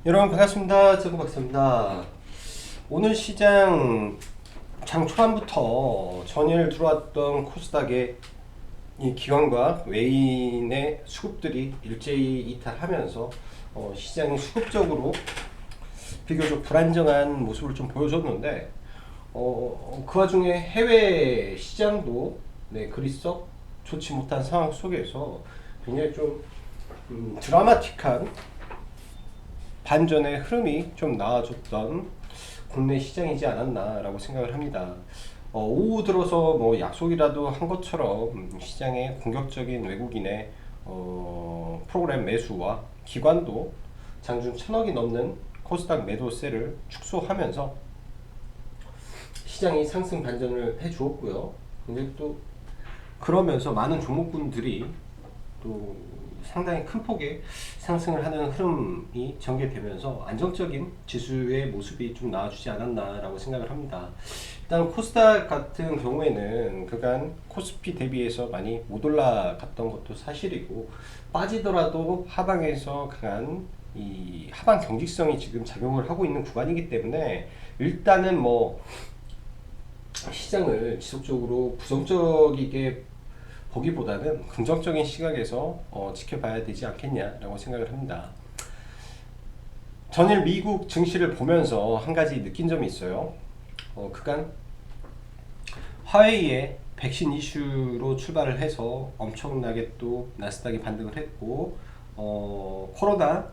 여러분 반갑습니다. 정구 박사입니다. 오늘 시장 장 초반부터 전일 들어왔던 코스닥의 이 기관과 외인의 수급들이 일제히 이탈하면서 시장이 수급적으로 비교적 불안정한 모습을 좀 보여줬는데 그 와중에 해외 시장도 그리 썩 좋지 못한 상황 속에서 굉장히 좀 드라마틱한 반전의 흐름이 좀 나아졌던 국내 시장이지 않았나라고 생각을 합니다. 오후 들어서 뭐 약속이라도 한 것처럼 시장에 공격적인 외국인의 프로그램 매수와 기관도 장중 천억이 넘는 코스닥 매도세를 축소하면서 시장이 상승 반전을 해주었고요. 근데 또 그러면서 많은 종목군들이 또 상당히 큰 폭의 상승을 하는 흐름이 전개되면서 안정적인 지수의 모습이 좀 나와주지 않았나라고 생각을 합니다. 일단 코스닥 같은 경우에는 그간 코스피 대비해서 많이 못 올라갔던 것도 사실이고, 빠지더라도 하방에서 강한 이 하방 경직성이 지금 작용을 하고 있는 구간이기 때문에 일단은 뭐 시장을 지속적으로 부정적이게 보기보다는 긍정적인 시각에서 지켜봐야 되지 않겠냐라고 생각을 합니다. 전일 미국 증시를 보면서 한 가지 느낀 점이 있어요. 그간 화웨이의 백신 이슈로 출발을 해서 엄청나게 또 나스닥이 반등을 했고, 코로나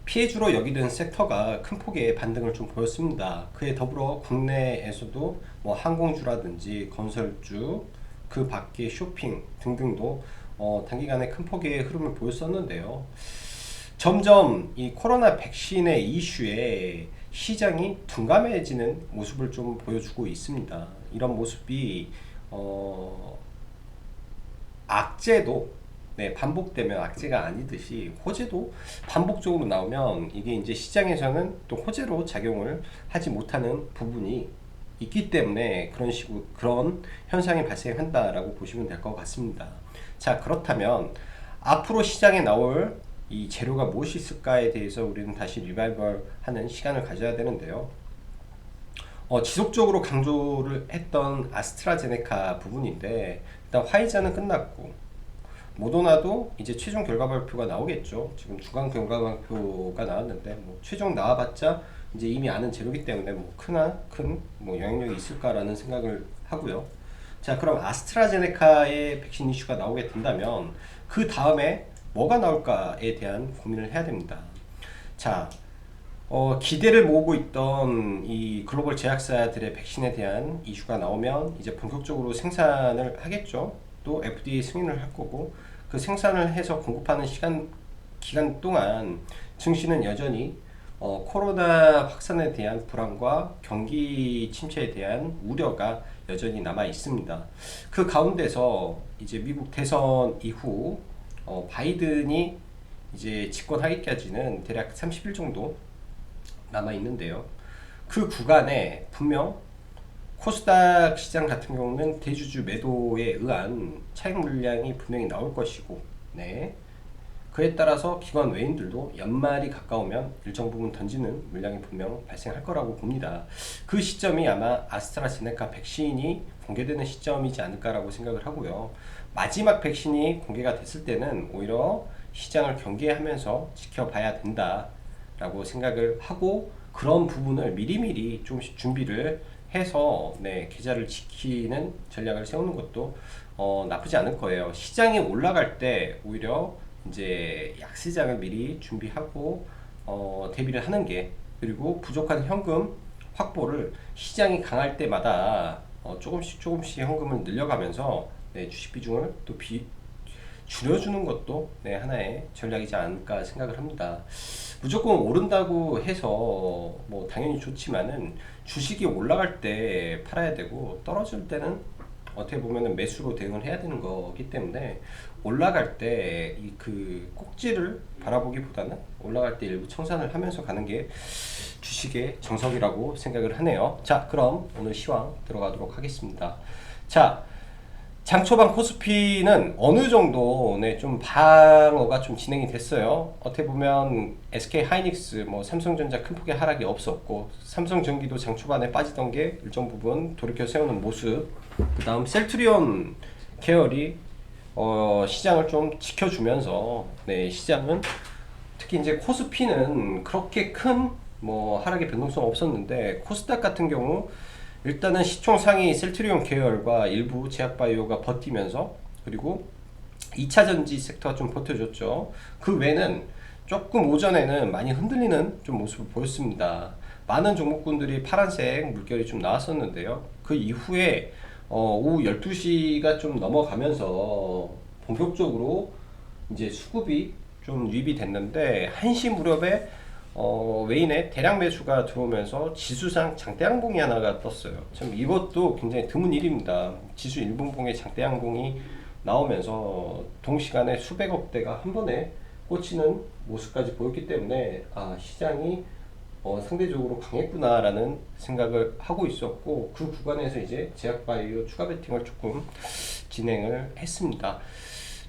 피해주로 여기던 섹터가 큰 폭의 반등을 좀 보였습니다. 그에 더불어 국내에서도 뭐 항공주라든지 건설주, 그 밖에 쇼핑 등등도 단기간에 큰 폭의 흐름을 보였었는데요. 점점 이 코로나 백신의 이슈에 시장이 둔감해지는 모습을 좀 보여주고 있습니다. 이런 모습이 악재도 반복되면 악재가 아니듯이 호재도 반복적으로 나오면 이게 이제 시장에서는 또 호재로 작용을 하지 못하는 부분이 있기 때문에 그런 현상이 발생한다라고 보시면 될 것 같습니다. 자, 그렇다면 앞으로 시장에 나올 이 재료가 무엇이 있을까에 대해서 우리는 다시 리바이벌 하는 시간을 가져야 되는데요. 지속적으로 강조를 했던 아스트라제네카 부분인데, 일단 화이자는 끝났고 모더나도 이제 최종 결과 발표가 나오겠죠. 지금 주간 결과 발표가 나왔는데 뭐 최종 나와봤자 이제 이미 아는 재료이기 때문에 뭐 큰 뭐 영향력이 있을까라는 생각을 하고요. 자, 그럼 아스트라제네카의 백신 이슈가 나오게 된다면 그 다음에 뭐가 나올까에 대한 고민을 해야 됩니다. 자, 기대를 모으고 있던 이 글로벌 제약사들의 백신에 대한 이슈가 나오면 이제 본격적으로 생산을 하겠죠. 또 FDA 승인을 할 거고, 그 생산을 해서 공급하는 기간 동안 증시는 여전히 코로나 확산에 대한 불안과 경기 침체에 대한 우려가 여전히 남아 있습니다. 그 가운데서 이제 미국 대선 이후 바이든이 이제 집권하기까지는 대략 30일 정도 남아 있는데요. 그 구간에 분명 코스닥 시장 같은 경우는 대주주 매도에 의한 차익 물량이 분명히 나올 것이고, 그에 따라서 기관 외인들도 연말이 가까우면 일정 부분 던지는 물량이 분명 발생할 거라고 봅니다. 그 시점이 아마 아스트라제네카 백신이 공개되는 시점이지 않을까라고 생각을 하고요. 마지막 백신이 공개가 됐을 때는 오히려 시장을 경계하면서 지켜봐야 된다라고 생각을 하고, 그런 부분을 미리미리 조금씩 준비를 해서 계좌를 지키는 전략을 세우는 것도 나쁘지 않을 거예요. 시장이 올라갈 때 오히려 이제 약시장을 미리 준비하고 대비를 하는 게, 그리고 부족한 현금 확보를 시장이 강할 때마다 조금씩 현금을 늘려가면서 주식 비중을 또 줄여주는 것도 하나의 전략이지 않을까 생각을 합니다. 무조건 오른다고 해서 뭐 당연히 좋지만은 주식이 올라갈 때 팔아야 되고 떨어질 때는 어떻게 보면은 매수로 대응을 해야 되는 거기 때문에, 올라갈 때 이 그 꼭지를 바라보기보다는 올라갈 때 일부 청산을 하면서 가는 게 주식의 정석이라고 생각을 하네요. 자, 그럼 오늘 시황 들어가도록 하겠습니다. 자, 장 초반 코스피는 어느 정도 네, 좀 방어가 좀 진행이 됐어요. 어떻게 보면 SK 하이닉스, 뭐 삼성전자 큰 폭의 하락이 없었고, 삼성전기도 장 초반에 빠지던 게 일정 부분 돌이켜 세우는 모습. 그다음 셀트리온 계열이 시장을 좀 지켜주면서 네, 시장은 특히 이제 코스피는 그렇게 큰 뭐 하락의 변동성 없었는데, 코스닥 같은 경우 일단은 시총 상위 셀트리온 계열과 일부 제약바이오가 버티면서, 그리고 2차 전지 섹터가 좀 버텨줬죠. 그 외는 조금 오전에는 많이 흔들리는 좀 모습을 보였습니다. 많은 종목군들이 파란색 물결이 좀 나왔었는데요. 그 이후에 오후 12시가 좀 넘어가면서 본격적으로 이제 수급이 좀 유입이 됐는데, 1시 무렵에 외인의 대량 매수가 들어오면서 지수상 장대 양봉이 하나가 떴어요. 참 이것도 굉장히 드문 일입니다. 지수 일분봉의 장대 양봉이 나오면서 동시간에 수백억 대가 한 번에 꽂히는 모습까지 보였기 때문에, 시장이 상대적으로 강했구나라는 생각을 하고 있었고, 그 구간에서 이제 제약바이오 추가 베팅을 조금 진행을 했습니다.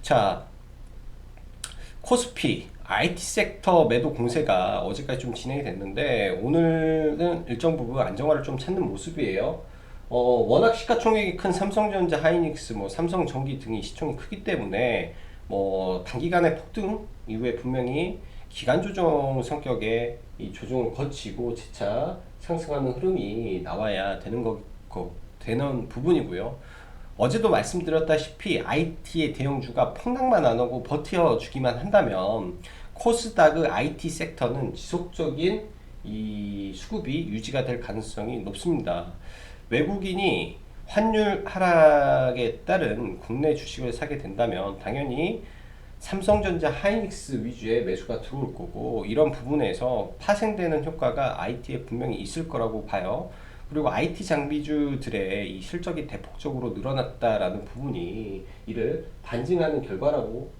자, 코스피 IT 섹터 매도 공세가 어제까지 좀 진행이 됐는데, 오늘은 일정 부분 안정화를 좀 찾는 모습이에요. 워낙 시가총액이 큰 삼성전자, 하이닉스, 뭐 삼성전기 등이 시총이 크기 때문에 뭐 단기간의 폭등 이후에 분명히 기간 조정 성격의 이 조정을 거치고 재차 상승하는 흐름이 나와야 되는 부분이고요. 어제도 말씀드렸다시피 IT의 대형주가 폭락만 안 하고 버텨주기만 한다면, 코스닥의 IT 섹터는 지속적인 이 수급이 유지가 될 가능성이 높습니다. 외국인이 환율 하락에 따른 국내 주식을 사게 된다면 당연히 삼성전자, 하이닉스 위주의 매수가 들어올 거고, 이런 부분에서 파생되는 효과가 IT에 분명히 있을 거라고 봐요. 그리고 IT 장비주들의 이 실적이 대폭적으로 늘어났다라는 부분이 이를 반증하는 결과라고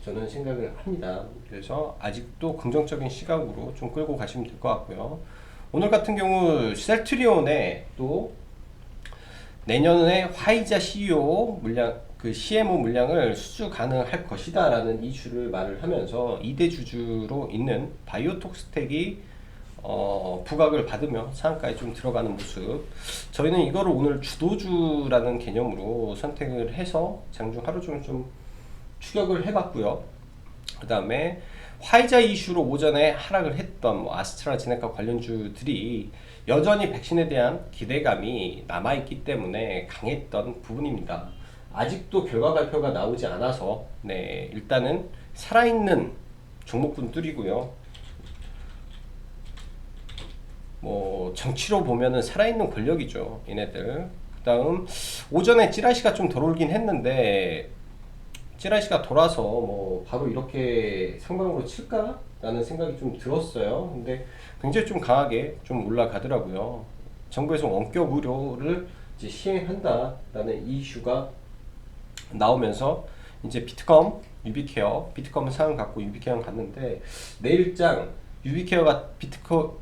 저는 생각을 합니다. 그래서 아직도 긍정적인 시각으로 좀 끌고 가시면 될 것 같고요. 오늘 같은 경우 셀트리온에 또 내년에 화이자 CEO 물량, 그 CMO 물량을 수주 가능할 것이다라는 이슈를 말을 하면서 2대 주주로 있는 바이오톡스텍이 부각을 받으며 상한가에 좀 들어가는 모습. 저희는 이거를 오늘 주도주라는 개념으로 선택을 해서 장중 하루 종일 좀 추격을 해봤고요. 그 다음에 화이자 이슈로 오전에 하락을 했던 뭐 아스트라제네카 관련주들이 여전히 백신에 대한 기대감이 남아있기 때문에 강했던 부분입니다. 아직도 결과 발표가 나오지 않아서 네, 일단은 살아있는 종목군들이고요. 뭐 정치로 보면은 살아있는 권력이죠, 얘네들. 그 다음 오전에 찌라시가 좀 돌아오긴 했는데, 찌라시가 돌아서 뭐 바로 이렇게 상방으로 칠까? 라는 생각이 좀 들었어요. 근데 굉장히 좀 강하게 좀 올라가더라고요. 정부에서 원격 의료를 이제 시행한다라는 이슈가 나오면서 이제 비트컴, 유비케어, 비트컴은 상을 갖고 유비케어는 갔는데, 내일장 유비케어가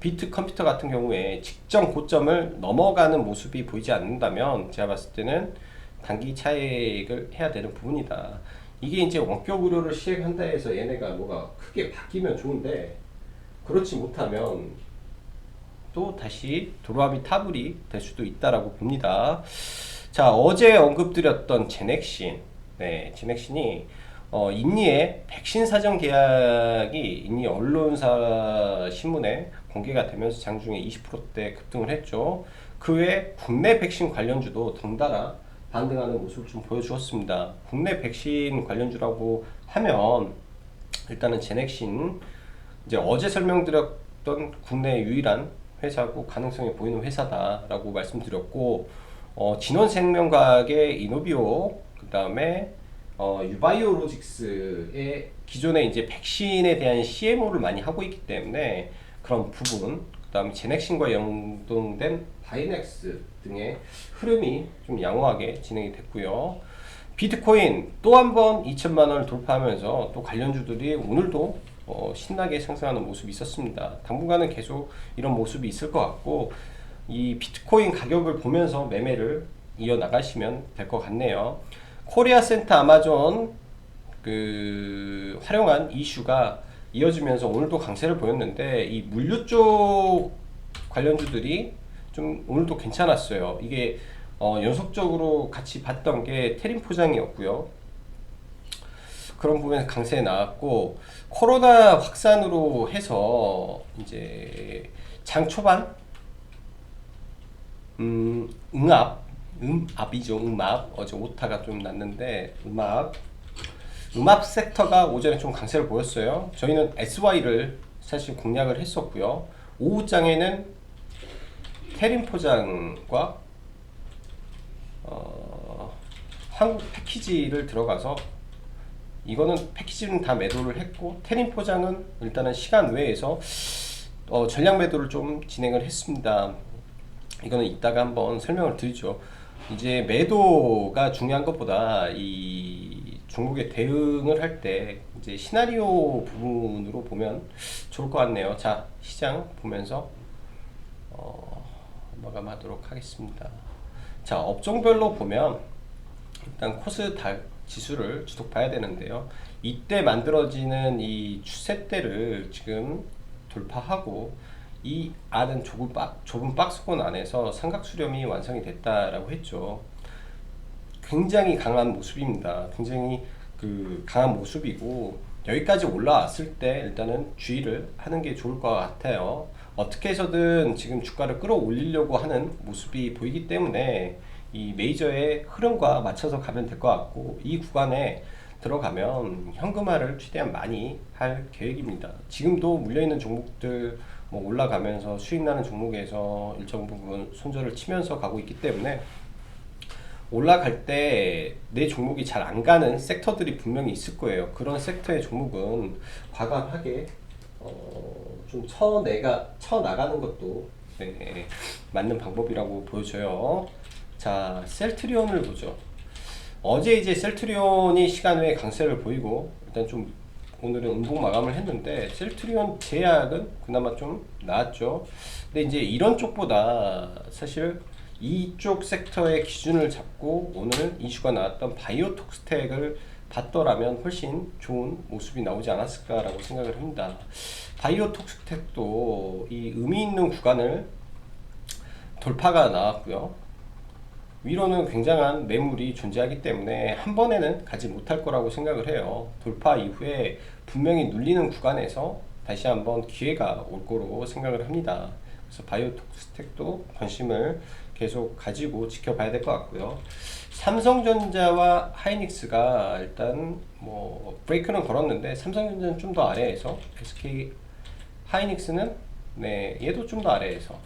비트컴퓨터 같은 경우에 직전 고점을 넘어가는 모습이 보이지 않는다면 제가 봤을 때는 단기 차익을 해야 되는 부분이다. 이게 이제 원격 의료를 시행한다 해서 얘네가 뭐가 크게 바뀌면 좋은데, 그렇지 못하면 또 다시 도로아미 타불이 될 수도 있다라고 봅니다. 자, 어제 언급드렸던 제넥신, 네, 제넥신이 인니의 백신 사전 계약이 인니 언론사 신문에 공개가 되면서 장중에 20%대 급등을 했죠. 그 외 국내 백신 관련주도 덩달아 반등하는 모습을 좀 보여주었습니다. 국내 백신 관련주라고 하면 일단은 제넥신, 이제 어제 설명드렸던 국내 유일한 회사고 가능성이 보이는 회사다라고 말씀드렸고, 진원생명과학의 이노비오, 그 다음에 유바이오로직스의 기존에 이제 백신에 대한 CMO를 많이 하고 있기 때문에 그런 부분, 그 다음에 제넥신과 연동된 바이넥스 등의 흐름이 좀 양호하게 진행이 됐고요. 비트코인 또 한 번 2천만 원을 돌파하면서 또 관련주들이 오늘도 신나게 상승하는 모습이 있었습니다. 당분간은 계속 이런 모습이 있을 것 같고, 이 비트코인 가격을 보면서 매매를 이어나가시면 될 것 같네요. 코리아 센터 아마존 활용한 이슈가 이어지면서 오늘도 강세를 보였는데 이 물류 쪽 관련주들이 좀 오늘도 괜찮았어요. 이게 연속적으로 같이 봤던 게 테린 포장이었고요. 그런 부분에서 강세에 나왔고, 코로나 확산으로 해서 이제 장 초반 음압이죠. 음압. 어제 오타가 좀 났는데 음압 섹터가 오전에 좀 강세를 보였어요. 저희는 SY를 사실 공략을 했었고요. 오후장에는 테린 포장과 한국 패키지를 들어가서, 이거는 패키지는 다 매도를 했고, 테린 포장은 일단은 시간 외에서 전량 매도를 좀 진행을 했습니다. 이거는 이따가 한번 설명을 드리죠. 이제 매도가 중요한 것보다 이 종목에 대응을 할 때 이제 시나리오 부분으로 보면 좋을 것 같네요. 자, 시장 보면서 마감하도록 하겠습니다. 자, 업종별로 보면 일단 코스닥 지수를 주독 봐야 되는데요. 이때 만들어지는 이 추세대를 지금 돌파하고 이 안은 좁은 박스권 안에서 삼각 수렴이 완성이 됐다라고 했죠. 굉장히 강한 모습입니다. 굉장히 강한 모습이고, 여기까지 올라왔을 때 일단은 주의를 하는 게 좋을 것 같아요. 어떻게 해서든 지금 주가를 끌어올리려고 하는 모습이 보이기 때문에 이 메이저의 흐름과 맞춰서 가면 될 것 같고, 이 구간에 들어가면 현금화를 최대한 많이 할 계획입니다. 지금도 물려있는 종목들 뭐 올라가면서 수익 나는 종목에서 일정 부분 손절을 치면서 가고 있기 때문에, 올라갈 때 내 종목이 잘 안 가는 섹터들이 분명히 있을 거예요. 그런 섹터의 종목은 과감하게 좀 쳐나가는 것도 맞는 방법이라고 보여져요. 자, 셀트리온을 보죠. 어제 이제 셀트리온이 시간 외에 강세를 보이고, 일단 좀 오늘은 음봉 마감을 했는데, 셀트리온 제약은 그나마 좀 나았죠. 근데 이제 이런 쪽보다 사실 이쪽 섹터의 기준을 잡고 오늘 이슈가 나왔던 바이오톡스텍을 봤더라면 훨씬 좋은 모습이 나오지 않았을까라고 생각을 합니다. 바이오톡스텍도 이 의미 있는 구간을 돌파가 나왔고요. 위로는 굉장한 매물이 존재하기 때문에 한 번에는 가지 못할 거라고 생각을 해요. 돌파 이후에 분명히 눌리는 구간에서 다시 한번 기회가 올 거로 생각을 합니다. 그래서 바이오톡스텍도 관심을 계속 가지고 지켜봐야 될 것 같고요. 삼성전자와 하이닉스가 일단 뭐 브레이크는 걸었는데, 삼성전자는 좀 더 아래에서, SK 하이닉스는 얘도 좀 더 아래에서,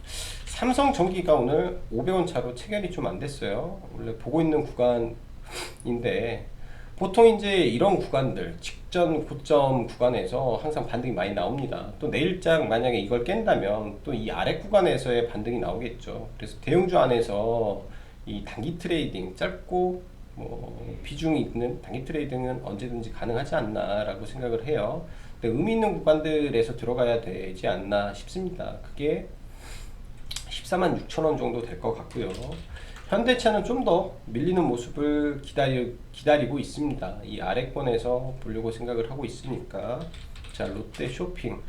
삼성전기가 오늘 500원 차로 체결이 좀 안 됐어요. 원래 보고 있는 구간인데, 보통 이제 이런 구간들, 직전 고점 구간에서 항상 반등이 많이 나옵니다. 또 내일장 만약에 이걸 깬다면 또 이 아래 구간에서의 반등이 나오겠죠. 그래서 대형주 안에서 이 단기 트레이딩, 짧고 뭐 비중이 있는 단기 트레이딩은 언제든지 가능하지 않나라고 생각을 해요. 근데 의미 있는 구간들에서 들어가야 되지 않나 싶습니다. 그게 146,000원 정도 될 것 같고요. 현대차는 좀 더 밀리는 모습을 기다리고 있습니다. 이 아래권에서 보려고 생각을 하고 있으니까. 자, 롯데 쇼핑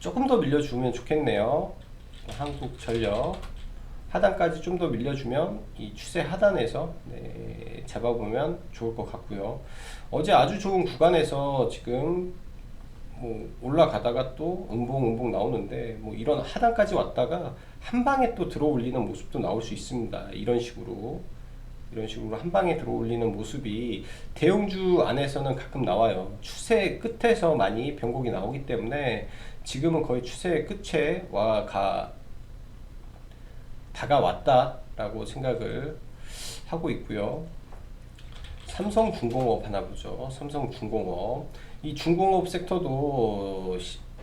조금 더 밀려주면 좋겠네요. 한국전력 하단까지 좀 더 밀려주면 이 추세 하단에서 잡아보면 좋을 것 같고요. 어제 아주 좋은 구간에서 지금 뭐 올라가다가 또 음봉 나오는데, 뭐 이런 하단까지 왔다가 한 방에 또 들어 올리는 모습도 나올 수 있습니다. 이런 식으로 한 방에 들어 올리는 모습이 대형주 안에서는 가끔 나와요. 추세 끝에서 많이 변곡이 나오기 때문에 지금은 거의 추세의 끝에 다가왔다라고 생각을 하고 있고요. 삼성중공업 하나 보죠. 삼성중공업, 이 중공업 섹터도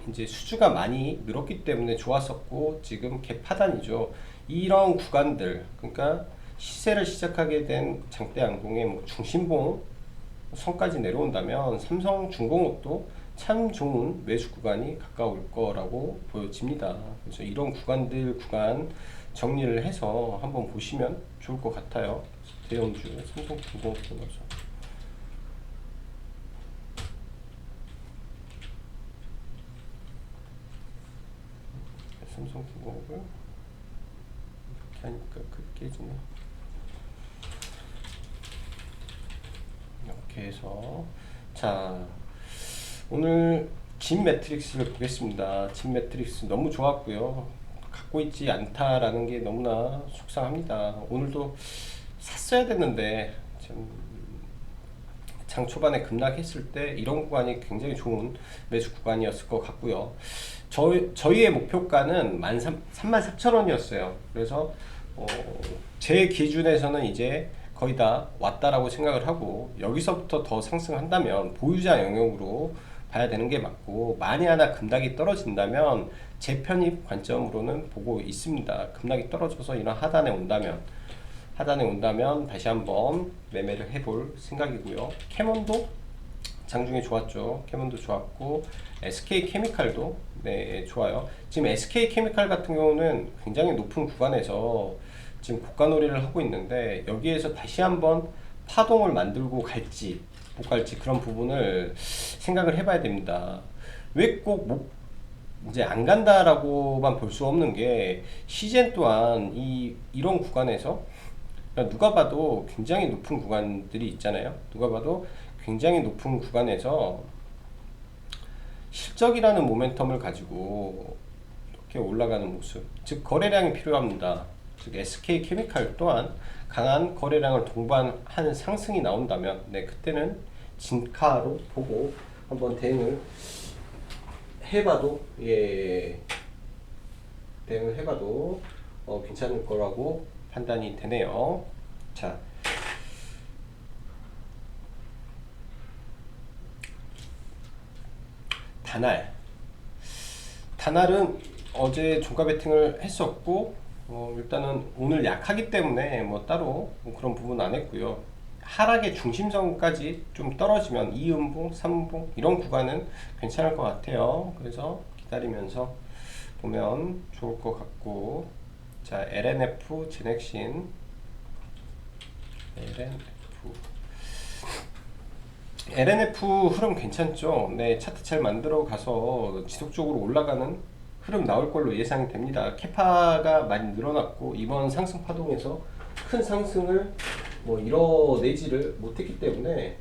이제 수주가 많이 늘었기 때문에 좋았었고, 지금 갭 하단이죠. 이런 구간들, 그러니까 시세를 시작하게 된 장대양봉의 뭐 중심봉 선까지 내려온다면 삼성중공업도 참 좋은 매수 구간이 가까울 거라고 보여집니다. 그래서 이런 구간 정리를 해서 한번 보시면 좋을 것 같아요. 대형주 삼성중공업 보면서 삼성중공업을 이렇게 하니까 그게 깨지네. 이렇게 해서 자 오늘 진 매트릭스를 보겠습니다. 진 매트릭스 너무 좋았고요. 갖고 있지 않다라는 게 너무나 속상합니다. 오늘도 샀어야 됐는데 장 초반에 급락했을 때 이런 구간이 굉장히 좋은 매수 구간이었을 것 같고요. 저희의 목표가는 33,000원이었어요. 그래서 제 기준에서는 이제 거의 다 왔다라고 생각을 하고 여기서부터 더 상승한다면 보유자 영역으로 봐야 되는 게 맞고, 만에 하나 급락이 떨어진다면 제 편입 관점으로는 보고 있습니다. 급락이 떨어져서 이런 하단에 온다면 다시 한번 매매를 해볼 생각이고요. 캐몬도 장중에 좋았죠. 캐몬도 좋았고 SK케미칼도 네 좋아요. 지금 SK케미칼 같은 경우는 굉장히 높은 구간에서 지금 고가놀이를 하고 있는데 여기에서 다시 한번 파동을 만들고 갈지 못 갈지 그런 부분을 생각을 해봐야 됩니다. 왜 꼭 이제 안 간다라고만 볼 수 없는 게 시젠 또한 이런 구간에서 누가 봐도 굉장히 높은 구간들이 있잖아요. 누가 봐도 굉장히 높은 구간에서 실적이라는 모멘텀을 가지고 이렇게 올라가는 모습, 즉 거래량이 필요합니다. 즉 SK케미칼 또한 강한 거래량을 동반하는 상승이 나온다면 네 그때는 진카로 보고 한번 대응을 해봐도 대응을 해봐도 괜찮을 거라고 판단이 되네요. 자, 다날은 어제 종가 베팅을 했었고 일단은 오늘 약하기 때문에 뭐 따로 그런 부분 안 했고요. 하락의 중심선까지 좀 떨어지면 2음봉, 3음봉 이런 구간은 괜찮을 것 같아요. 그래서 기다리면서 보면 좋을 것 같고, 자 LNF 제넥신 LNF 흐름 괜찮죠? 네, 차트 잘 만들어 가서 지속적으로 올라가는 흐름 나올 걸로 예상이 됩니다. 캐파가 많이 늘어났고 이번 상승 파동에서 큰 상승을 이뤄내지를 못했기 때문에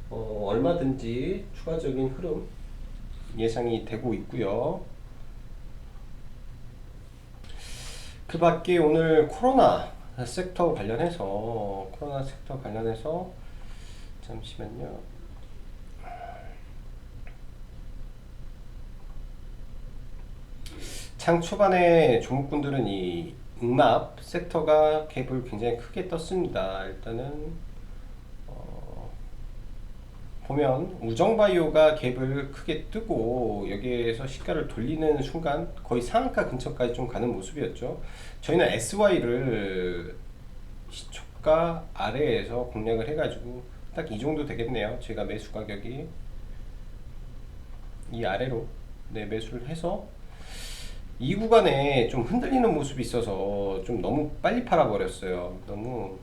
얼마든지 추가적인 흐름 예상이 되고 있고요. 그 밖에 오늘 코로나 섹터 관련해서 잠시만요. 장 초반에 종목군들은 이 응납 섹터가 갭을 굉장히 크게 떴습니다. 일단은 보면 우정바이오가 갭을 크게 뜨고 여기에서 시가를 돌리는 순간 거의 상한가 근처까지 좀 가는 모습이었죠. 저희는 SY를 시초가 아래에서 공략을 해가지고 딱 이 정도 되겠네요. 제가 매수 가격이 이 아래로 매수를 해서 이 구간에 좀 흔들리는 모습이 있어서 좀 너무 빨리 팔아버렸어요. 너무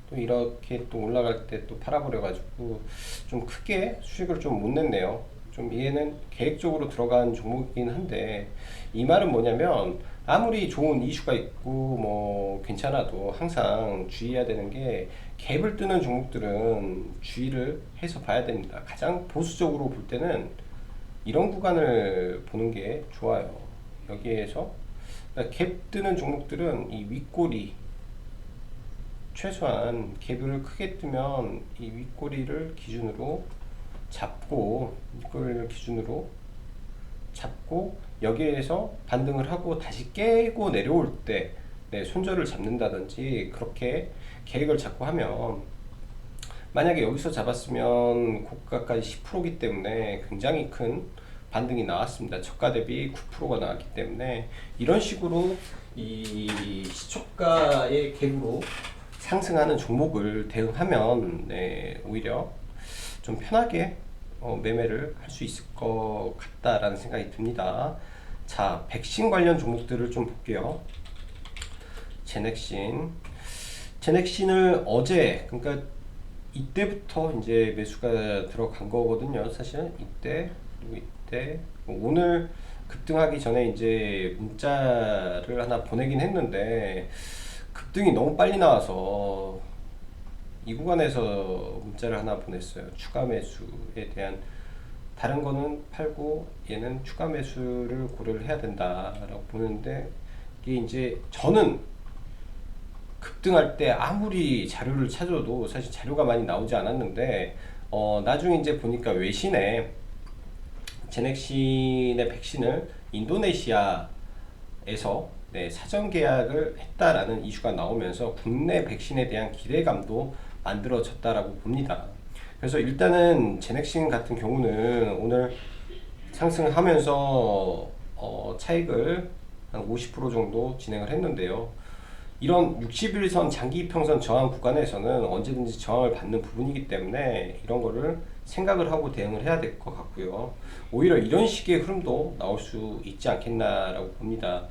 또 이렇게 또 올라갈 때 또 팔아버려가지고 좀 크게 수익을 좀 못 냈네요. 좀 얘는 계획적으로 들어간 종목이긴 한데, 이 말은 뭐냐면 아무리 좋은 이슈가 있고 뭐 괜찮아도 항상 주의해야 되는 게 갭을 뜨는 종목들은 주의를 해서 봐야 됩니다. 가장 보수적으로 볼 때는 이런 구간을 보는 게 좋아요. 여기에서 갭 뜨는 종목들은 이 윗꼬리, 최소한 갭을 크게 뜨면 이 윗꼬리를 기준으로 잡고, 이걸 기준으로 잡고 여기에서 반등을 하고 다시 깨고 내려올 때 손절을 잡는다든지 그렇게 계획을 잡고 하면, 만약에 여기서 잡았으면 고가까지 10%이기 때문에 굉장히 큰 반등이 나왔습니다. 저가 대비 9%가 나왔기 때문에 이런 식으로 이 시초가의 갭으로 상승하는 종목을 대응하면 오히려 좀 편하게 매매를 할 수 있을 것 같다라는 생각이 듭니다. 자, 백신 관련 종목들을 좀 볼게요. 제넥신을 어제, 그러니까 이때부터 이제 매수가 들어간 거거든요. 사실은 이때, 그리고 이때, 오늘 급등하기 전에 이제 문자를 하나 보내긴 했는데 급등이 너무 빨리 나와서 이 구간에서 문자를 하나 보냈어요. 추가 매수에 대한, 다른 거는 팔고 얘는 추가 매수를 고려를 해야 된다라고 보는데, 이게 이제 저는 급등할 때 아무리 자료를 찾아도 사실 자료가 많이 나오지 않았는데, 나중에 이제 보니까 외신에 제넥신의 백신을 인도네시아에서 사전 계약을 했다라는 이슈가 나오면서 국내 백신에 대한 기대감도 만들어졌다라고 봅니다. 그래서 일단은 제넥신 같은 경우는 오늘 상승하면서 차익을 한 50% 정도 진행을 했는데요. 이런 60일선 장기평선 저항 구간에서는 언제든지 저항을 받는 부분이기 때문에 이런 거를 생각을 하고 대응을 해야 될 것 같고요. 오히려 이런 식의 흐름도 나올 수 있지 않겠나라고 봅니다.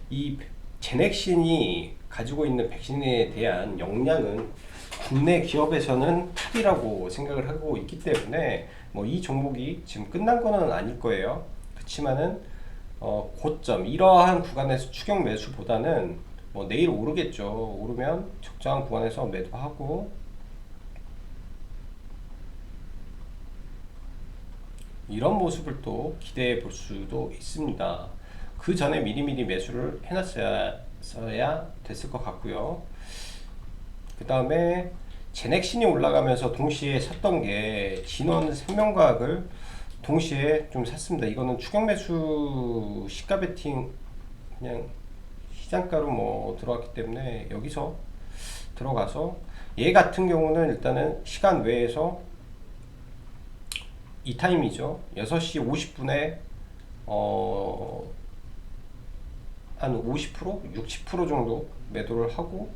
이 제넥신이 가지고 있는 백신에 대한 역량은 국내 기업에서는 탑이라고 생각을 하고 있기 때문에 뭐 이 종목이 지금 끝난 거는 아닐 거예요. 그렇지만은 고점 이러한 구간에서 추격 매수보다는 뭐 내일 오르겠죠. 오르면 적정한 구간에서 매도하고, 이런 모습을 또 기대해 볼 수도 있습니다. 그 전에 미리미리 매수를 해놨어야 됐을 것 같고요. 그 다음에 제넥신이 올라가면서 동시에 샀던 게 진원 생명과학을 동시에 좀 샀습니다. 이거는 추격 매수 시가 베팅, 그냥 시장가로 뭐 들어왔기 때문에 여기서 들어가서, 얘 같은 경우는 일단은 시간 외에서 이 타임이죠. 6시 50분에 한 50%? 60% 정도 매도를 하고,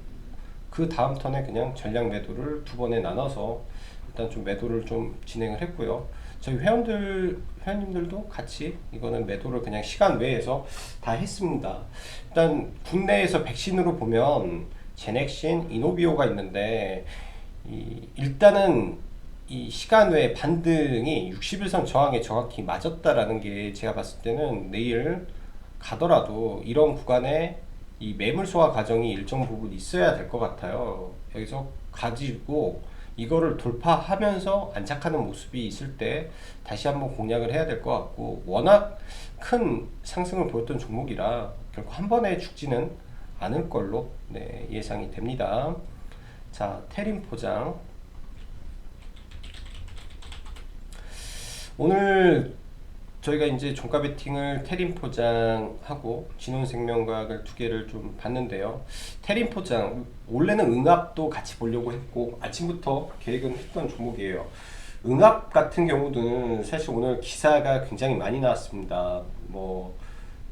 그 다음 턴에 그냥 전량 매도를 두 번에 나눠서 일단 좀 매도를 좀 진행을 했고요. 저희 회원님들도 같이 이거는 매도를 그냥 시간 외에서 다 했습니다. 일단 국내에서 백신으로 보면 제넥신, 이노비오가 있는데, 일단은 이 시간 외 반등이 60일선 저항에 정확히 맞았다라는 게, 제가 봤을 때는 내일 가더라도 이런 구간에 이 매물 소화 과정이 일정 부분 있어야 될 것 같아요. 여기서 가지고 이거를 돌파하면서 안착하는 모습이 있을 때 다시 한번 공략을 해야 될 것 같고, 워낙 큰 상승을 보였던 종목이라 결코 한 번에 죽지는 않을 걸로 예상이 됩니다. 자, 테림 포장. 오늘 저희가 이제 종가 베팅을 테림 포장하고 진원생명과학을 두 개를 좀 봤는데요. 테림 포장 원래는 응압도 같이 보려고 했고 아침부터 계획은 했던 종목이에요. 응압 같은 경우는 사실 오늘 기사가 굉장히 많이 나왔습니다. 뭐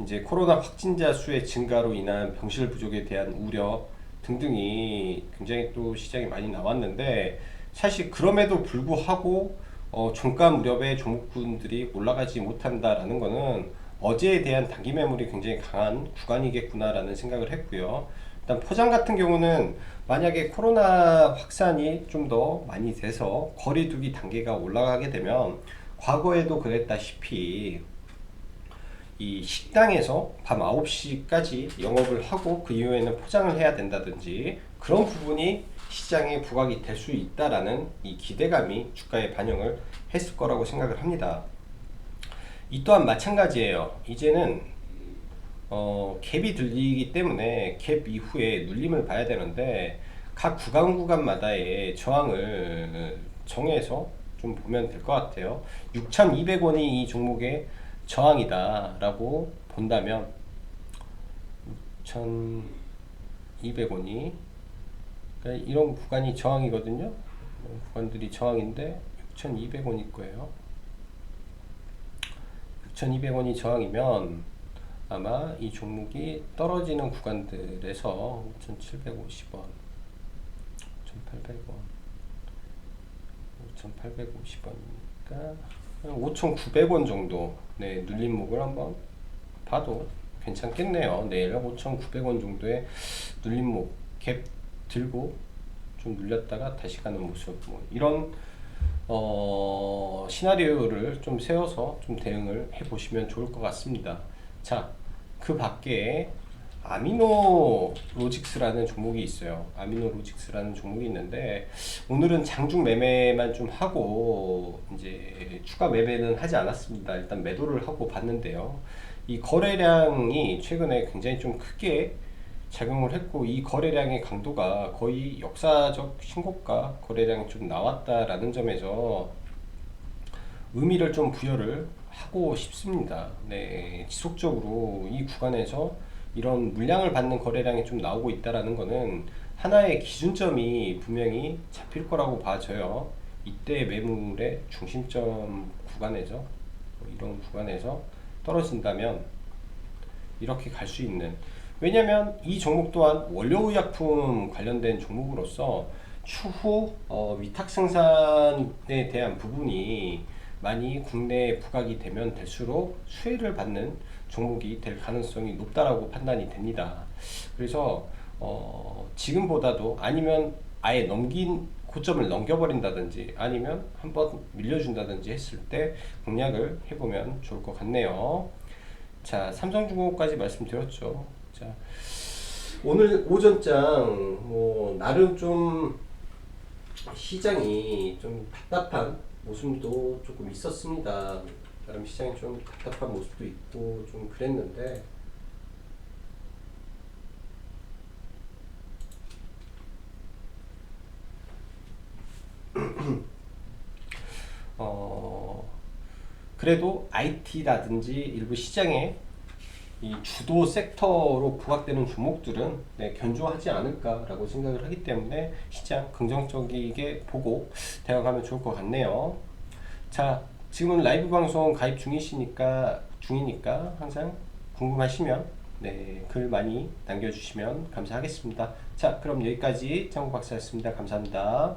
이제 코로나 확진자 수의 증가로 인한 병실 부족에 대한 우려 등등이 굉장히 또 시장에 많이 나왔는데, 사실 그럼에도 불구하고 종가 무렵에 종목군들이 올라가지 못한다라는 거는 어제에 대한 단기 매물이 굉장히 강한 구간이겠구나라는 생각을 했고요. 일단 포장 같은 경우는 만약에 코로나 확산이 좀 더 많이 돼서 거리두기 단계가 올라가게 되면, 과거에도 그랬다시피 이 식당에서 밤 9시까지 영업을 하고 그 이후에는 포장을 해야 된다든지 그런 부분이 시장에 부각이 될 수 있다라는 이 기대감이 주가에 반영을 했을 거라고 생각을 합니다. 이 또한 마찬가지예요. 이제는 갭이 들리기 때문에 갭 이후에 눌림을 봐야 되는데, 각 구간마다의 저항을 정해서 좀 보면 될 것 같아요. 6,200원이 이 종목의 저항이다 라고 본다면, 6,200원이 그러니까 이런 구간이 저항이거든요. 이런 구간들이 저항인데 6,200원일 거예요. 6,200원이 저항이면 아마 이 종목이 떨어지는 구간들에서 5,750원, 5,800원, 5,850원이니까 5,900원 정도 눌림목을 한번 봐도 괜찮겠네요. 내일 5,900원 정도의 눌림목 갭 들고 좀 눌렸다가 다시 가는 모습, 뭐 이런 시나리오를 좀 세워서 좀 대응을 해 보시면 좋을 것 같습니다. 자, 그 밖에 아미노 로직스라는 종목이 있어요. 아미노 로직스라는 종목이 있는데 오늘은 장중 매매만 좀 하고 이제 추가 매매는 하지 않았습니다. 일단 매도를 하고 봤는데요. 이 거래량이 최근에 굉장히 좀 크게 작용을 했고 이 거래량의 강도가 거의 역사적 신고가 거래량이 좀 나왔다라는 점에서 의미를 좀 부여를 하고 싶습니다. 네, 지속적으로 이 구간에서 이런 물량을 받는 거래량이 좀 나오고 있다라는 거는 하나의 기준점이 분명히 잡힐 거라고 봐져요. 이때 매물의 중심점 구간에서 이런 구간에서 떨어진다면 이렇게 갈 수 있는, 왜냐면 이 종목 또한 원료의약품 관련된 종목으로서 추후 위탁 생산에 대한 부분이 많이 국내에 부각이 되면 될수록 수혜를 받는 종목이 될 가능성이 높다라고 판단이 됩니다. 그래서 지금보다도 아니면 아예 넘긴 고점을 넘겨버린다든지 아니면 한번 밀려준다든지 했을 때 공략을 해보면 좋을 것 같네요. 자, 삼성중공업까지 말씀드렸죠. 자, 오늘 오전장 나름 좀 시장이 좀 답답한 모습도 조금 있었습니다. 나름 시장이 좀 답답한 모습도 있고 좀 그랬는데 어 그래도 IT라든지 일부 시장에 이 주도 섹터로 부각되는 종목들은 네, 견조하지 않을까라고 생각을 하기 때문에 시장 긍정적이게 보고 대응하면 좋을 것 같네요. 자, 지금은 라이브 방송 가입 중이니까 항상 궁금하시면 네, 글 많이 남겨주시면 감사하겠습니다. 자, 그럼 여기까지 장국 박사였습니다. 감사합니다.